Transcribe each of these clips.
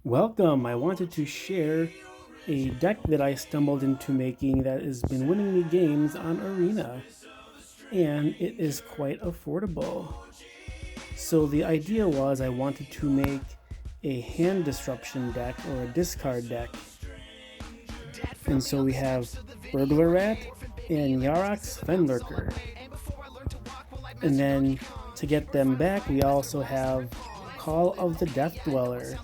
Welcome! I wanted to share a deck that I stumbled into making that has been winning me games on Arena, and it is quite affordable. So the idea was I wanted to make a hand disruption deck or a discard deck. And so we have Burglar Rat and Yarok's Fenlurker. And then to get them back, we also have Call of the Death Dweller.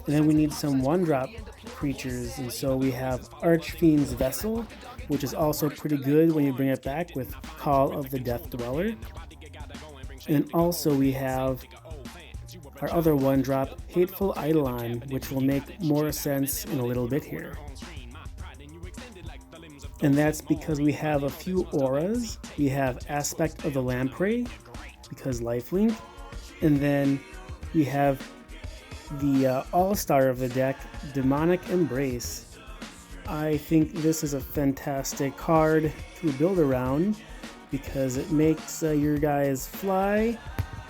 And then we need some one-drop creatures, and so we have Archfiend's Vessel, which is also pretty good when you bring it back with Call of the Death Dweller. And also we have our other one-drop, Hateful Eidolon, which will make more sense in a little bit here. And that's because we have a few auras. We have Aspect of the Lamprey, because lifelink, and then we have the all-star of the deck, Demonic Embrace. I think this is a fantastic card to build around because it makes your guys fly,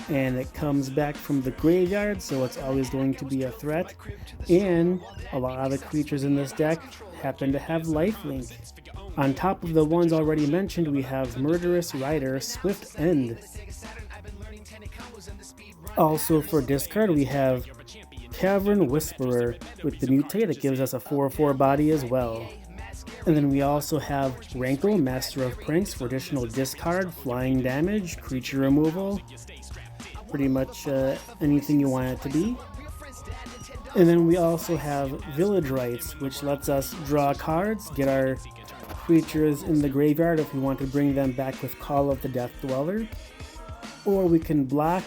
and it comes back from the graveyard, so it's always going to be a threat. And a lot of the creatures in this deck happen to have lifelink. On top of the ones already mentioned, we have Murderous Rider, Swift End. Also for discard, we have Cavern Whisperer with the mutate that gives us a 4/4 body as well. And then we also have Rankle, Master of Pranks, for additional discard, flying damage, creature removal, pretty much anything you want it to be. And then we also have Village Rites, which lets us draw cards, get our creatures in the graveyard if we want to bring them back with Call of the Death Dweller. Or we can block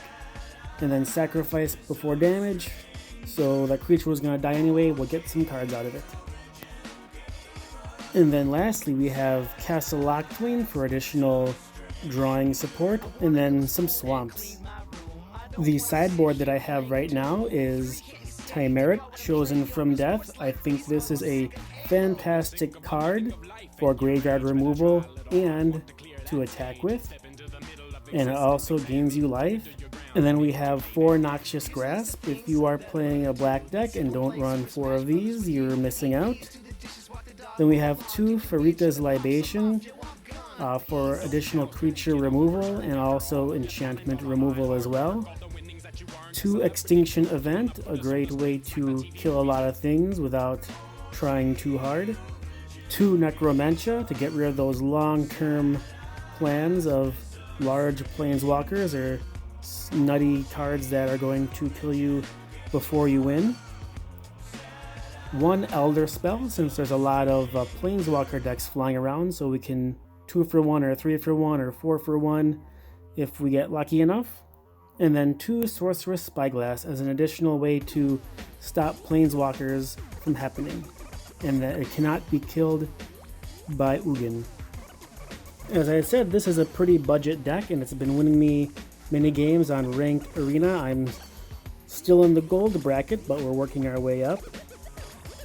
and then sacrifice before damage, so that creature was going to die anyway, we'll get some cards out of it. And then lastly, we have Castle Locthwain for additional drawing support, and then some swamps. The sideboard that I have right now is Timerit, Chosen from Death. I think this is a fantastic card for graveyard removal and to attack with, and it also gains you life. And then we have 4 Noxious Grasp. If you are playing a black deck and don't run 4 of these, you're missing out. Then we have 2 Farika's Libation for additional creature removal and also enchantment removal as well. 2 Extinction Event, a great way to kill a lot of things without trying too hard. 2 Necromentia to get rid of those long-term plans of large planeswalkers or nutty cards that are going to kill you before you win. 1 Elder Spell, since there's a lot of planeswalker decks flying around, so we can 2 for 1 or 3 for 1 or 4 for 1 if we get lucky enough. And then 2 Sorceress Spyglass as an additional way to stop planeswalkers from happening, and that it cannot be killed by Ugin. As I said, this is a pretty budget deck, and it's been winning me many games on ranked arena. I'm still in the gold bracket, but we're working our way up.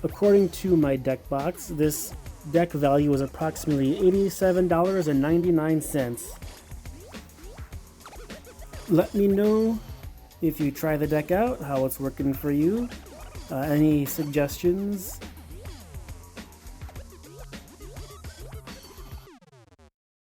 According to my deck box, this deck value is approximately $87.99. Let me know if you try the deck out, how it's working for you. Any suggestions